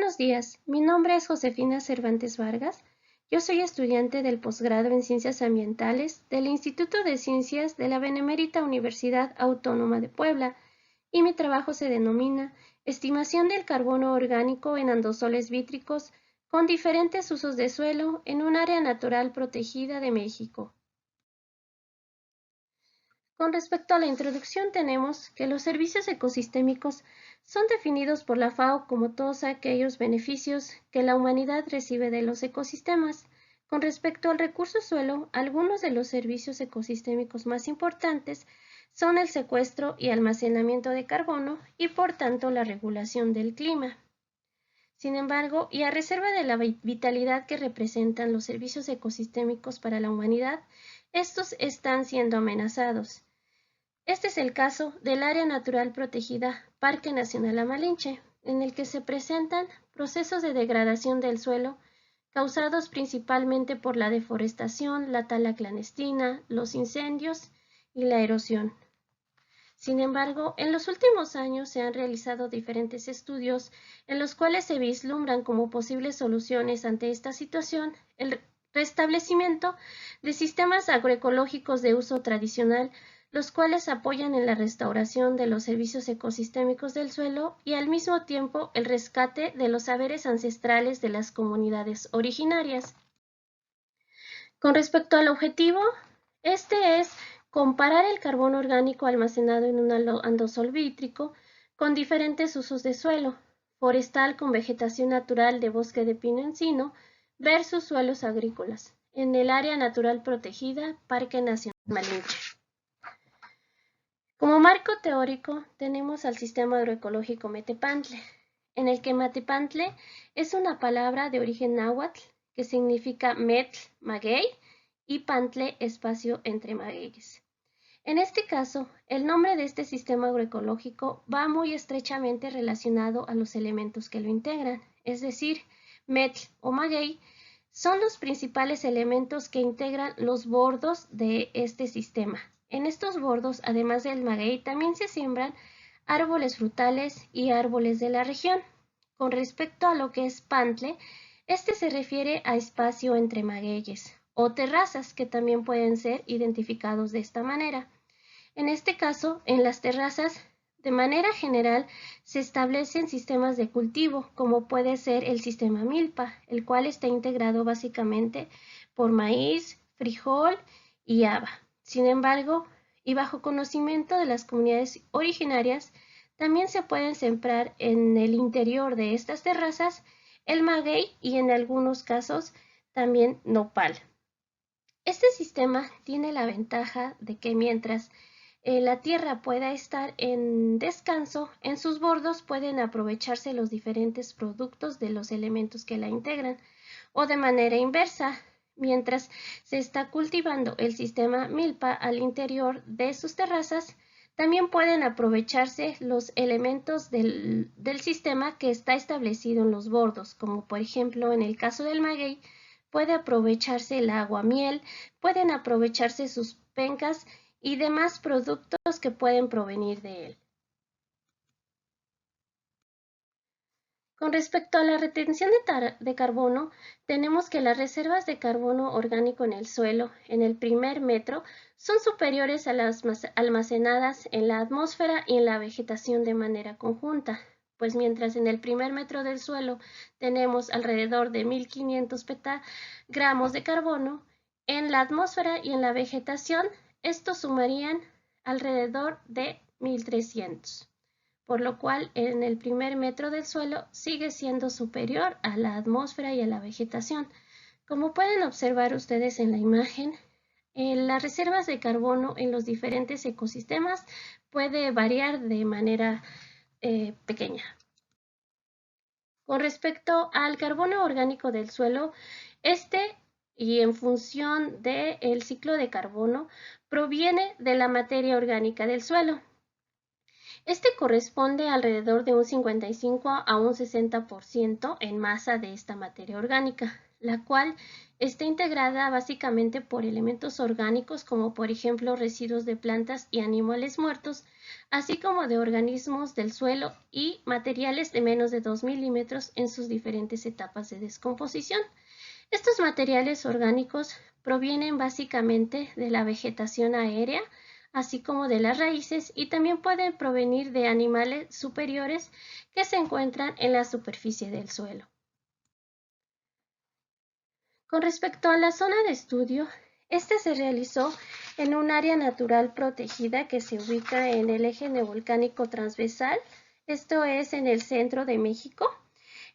Buenos días, mi nombre es Josefina Cervantes Vargas. Yo soy estudiante del posgrado en Ciencias Ambientales del Instituto de Ciencias de la Benemérita Universidad Autónoma de Puebla y mi trabajo se denomina Estimación del carbono orgánico en andosoles vítricos con diferentes usos de suelo en un área natural protegida de México. Con respecto a la introducción tenemos que los servicios ecosistémicos son definidos por la FAO como todos aquellos beneficios que la humanidad recibe de los ecosistemas. Con respecto al recurso suelo, algunos de los servicios ecosistémicos más importantes son el secuestro y almacenamiento de carbono y por tanto la regulación del clima. Sin embargo, y a reserva de la vitalidad que representan los servicios ecosistémicos para la humanidad, estos están siendo amenazados. Este es el caso del Área Natural Protegida Parque Nacional La Malinche, en el que se presentan procesos de degradación del suelo causados principalmente por la deforestación, la tala clandestina, los incendios y la erosión. Sin embargo, en los últimos años se han realizado diferentes estudios en los cuales se vislumbran como posibles soluciones ante esta situación el restablecimiento de sistemas agroecológicos de uso tradicional, los cuales apoyan en la restauración de los servicios ecosistémicos del suelo y al mismo tiempo el rescate de los saberes ancestrales de las comunidades originarias. Con respecto al objetivo, este es comparar el carbono orgánico almacenado en un andosol vítrico con diferentes usos de suelo, forestal con vegetación natural de bosque de pino-encino versus suelos agrícolas, en el área natural protegida Parque Nacional Malinche. Como marco teórico tenemos al sistema agroecológico Metepantle, en el que Metepantle es una palabra de origen náhuatl que significa metl, maguey, y pantle, espacio entre magueyes. En este caso, el nombre de este sistema agroecológico va muy estrechamente relacionado a los elementos que lo integran, es decir, metl o maguey son los principales elementos que integran los bordos de este sistema. En estos bordos, además del maguey, también se siembran árboles frutales y árboles de la región. Con respecto a lo que es pantle, este se refiere a espacio entre magueyes o terrazas que también pueden ser identificados de esta manera. En este caso, en las terrazas, de manera general, se establecen sistemas de cultivo, como puede ser el sistema milpa, el cual está integrado básicamente por maíz, frijol y haba. Sin embargo, y bajo conocimiento de las comunidades originarias, también se pueden sembrar en el interior de estas terrazas el maguey y en algunos casos también nopal. Este sistema tiene la ventaja de que mientras la tierra pueda estar en descanso, en sus bordos pueden aprovecharse los diferentes productos de los elementos que la integran, o de manera inversa, mientras se está cultivando el sistema milpa al interior de sus terrazas, también pueden aprovecharse los elementos del sistema que está establecido en los bordos, como por ejemplo en el caso del maguey, puede aprovecharse el aguamiel, pueden aprovecharse sus pencas y demás productos que pueden provenir de él. Con respecto a la retención de carbono, tenemos que las reservas de carbono orgánico en el suelo, en el primer metro, son superiores a las almacenadas en la atmósfera y en la vegetación de manera conjunta, pues mientras en el primer metro del suelo tenemos alrededor de 1.500 petagramos de carbono, en la atmósfera y en la vegetación estos sumarían alrededor de 1.300. Por lo cual en el primer metro del suelo sigue siendo superior a la atmósfera y a la vegetación. Como pueden observar ustedes en la imagen, las reservas de carbono en los diferentes ecosistemas puede variar de manera pequeña. Con respecto al carbono orgánico del suelo, y en función del ciclo de carbono, proviene de la materia orgánica del suelo. Este corresponde alrededor de un 55 a un 60% en masa de esta materia orgánica, la cual está integrada básicamente por elementos orgánicos como por ejemplo residuos de plantas y animales muertos, así como de organismos del suelo y materiales de menos de 2 milímetros en sus diferentes etapas de descomposición. Estos materiales orgánicos provienen básicamente de la vegetación aérea, así como de las raíces, y también pueden provenir de animales superiores que se encuentran en la superficie del suelo. Con respecto a la zona de estudio, este se realizó en un área natural protegida que se ubica en el eje neovolcánico transversal, esto es en el centro de México.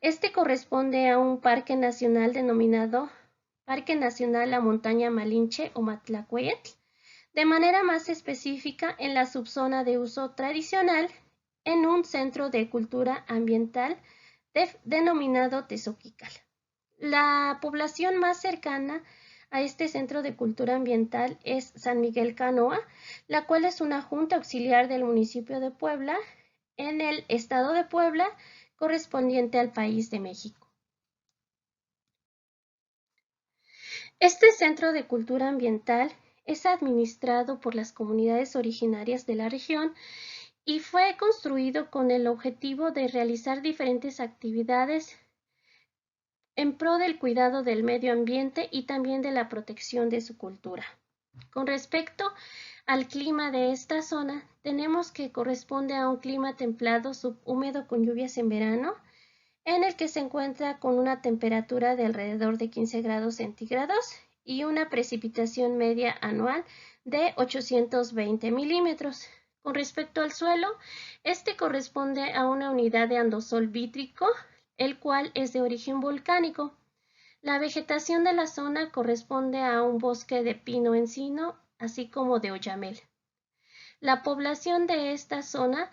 Este corresponde a un parque nacional denominado Parque Nacional La Montaña Malinche o Matlacueyetl, de manera más específica en la subzona de uso tradicional, en un centro de cultura ambiental denominado Tezoquical. La población más cercana a este centro de cultura ambiental es San Miguel Canoa, la cual es una junta auxiliar del municipio de Puebla, en el estado de Puebla, correspondiente al país de México. Este centro de cultura ambiental es administrado por las comunidades originarias de la región y fue construido con el objetivo de realizar diferentes actividades en pro del cuidado del medio ambiente y también de la protección de su cultura. Con respecto al clima de esta zona, tenemos que corresponde a un clima templado subhúmedo con lluvias en verano, en el que se encuentra con una temperatura de alrededor de 15 grados centígrados y una precipitación media anual de 820 milímetros. Con respecto al suelo, este corresponde a una unidad de andosol vítrico, el cual es de origen volcánico. La vegetación de la zona corresponde a un bosque de pino-encino, así como de oyamel. La población de esta zona,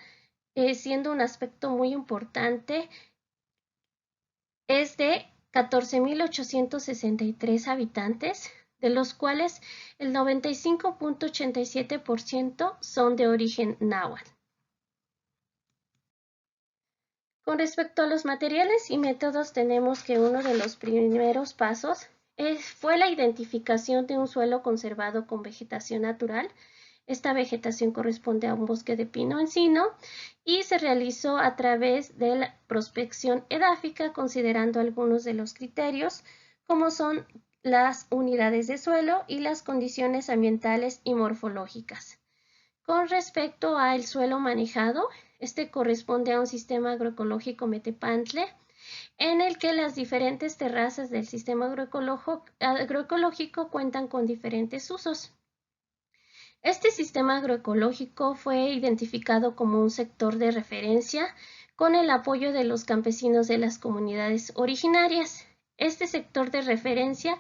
siendo un aspecto muy importante, es de 14.863 habitantes, de los cuales el 95.87% son de origen náhuatl. Con respecto a los materiales y métodos, tenemos que uno de los primeros pasos fue la identificación de un suelo conservado con vegetación natural. Esta vegetación corresponde a un bosque de pino-encino y se realizó a través de la prospección edáfica, considerando algunos de los criterios, como son las unidades de suelo y las condiciones ambientales y morfológicas. Con respecto al suelo manejado, este corresponde a un sistema agroecológico Metepantle, en el que las diferentes terrazas del sistema agroecológico cuentan con diferentes usos. Este sistema agroecológico fue identificado como un sector de referencia con el apoyo de los campesinos de las comunidades originarias. Este sector de referencia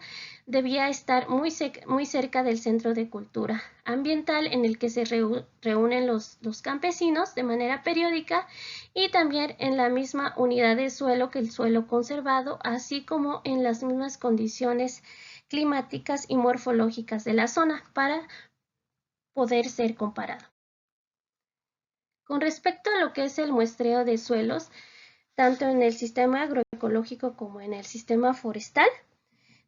debía estar muy cerca del centro de cultura ambiental en el que se reúnen los campesinos de manera periódica y también en la misma unidad de suelo que el suelo conservado, así como en las mismas condiciones climáticas y morfológicas de la zona para poder ser comparado. Con respecto a lo que es el muestreo de suelos, tanto en el sistema agroecológico como en el sistema forestal,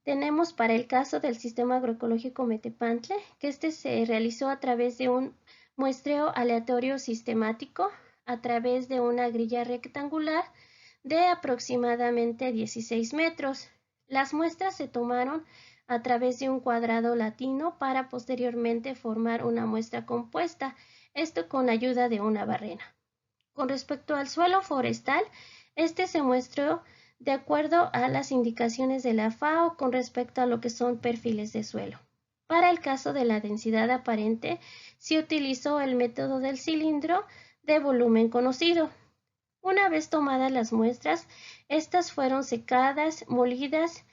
tenemos para el caso del sistema agroecológico Metepantle, que este se realizó a través de un muestreo aleatorio sistemático a través de una grilla rectangular de aproximadamente 16 metros. Las muestras se tomaron a través de un cuadrado latino para posteriormente formar una muestra compuesta, esto con ayuda de una barrena. Con respecto al suelo forestal, este se muestró de acuerdo a las indicaciones de la FAO con respecto a lo que son perfiles de suelo. Para el caso de la densidad aparente, se utilizó el método del cilindro de volumen conocido. Una vez tomadas las muestras, estas fueron secadas, molidas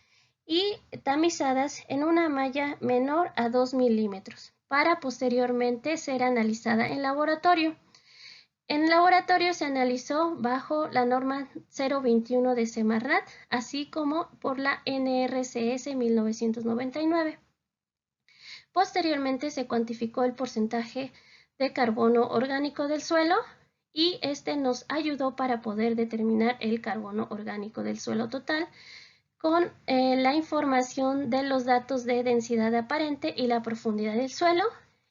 y tamizadas en una malla menor a 2 milímetros para posteriormente ser analizada en laboratorio. En laboratorio se analizó bajo la norma 021 de Semarnat, así como por la NRCS 1999. Posteriormente se cuantificó el porcentaje de carbono orgánico del suelo y este nos ayudó para poder determinar el carbono orgánico del suelo total, con la información de los datos de densidad aparente y la profundidad del suelo.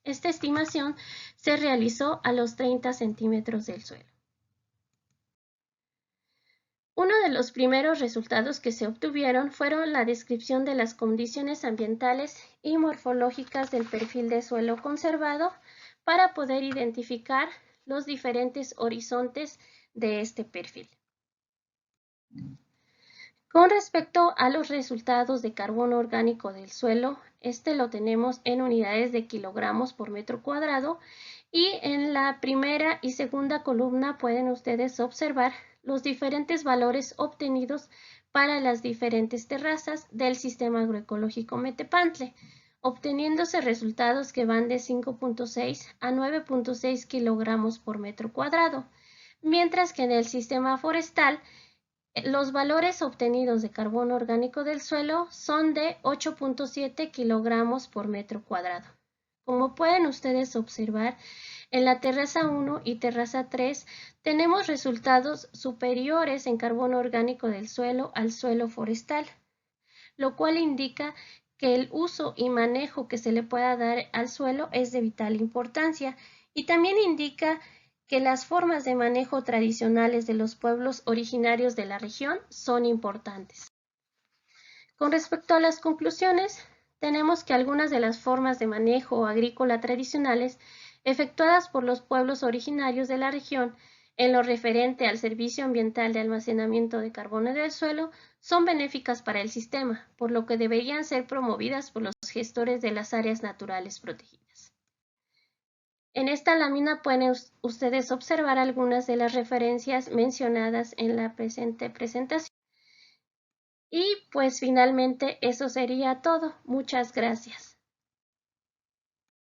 Esta estimación se realizó a los 30 centímetros del suelo. Uno de los primeros resultados que se obtuvieron fueron la descripción de las condiciones ambientales y morfológicas del perfil de suelo conservado para poder identificar los diferentes horizontes de este perfil. Con respecto a los resultados de carbono orgánico del suelo, este lo tenemos en unidades de kilogramos por metro cuadrado y en la primera y segunda columna pueden ustedes observar los diferentes valores obtenidos para las diferentes terrazas del sistema agroecológico Metepantle, obteniéndose resultados que van de 5.6 a 9.6 kilogramos por metro cuadrado, mientras que en el sistema forestal los valores obtenidos de carbono orgánico del suelo son de 8.7 kilogramos por metro cuadrado. Como pueden ustedes observar, en la terraza 1 y terraza 3 tenemos resultados superiores en carbono orgánico del suelo al suelo forestal, lo cual indica que el uso y manejo que se le pueda dar al suelo es de vital importancia y también indica que las formas de manejo tradicionales de los pueblos originarios de la región son importantes. Con respecto a las conclusiones, tenemos que algunas de las formas de manejo agrícola tradicionales efectuadas por los pueblos originarios de la región en lo referente al servicio ambiental de almacenamiento de carbono del suelo son benéficas para el sistema, por lo que deberían ser promovidas por los gestores de las áreas naturales protegidas. En esta lámina pueden ustedes observar algunas de las referencias mencionadas en la presente presentación. Y pues finalmente eso sería todo. Muchas gracias.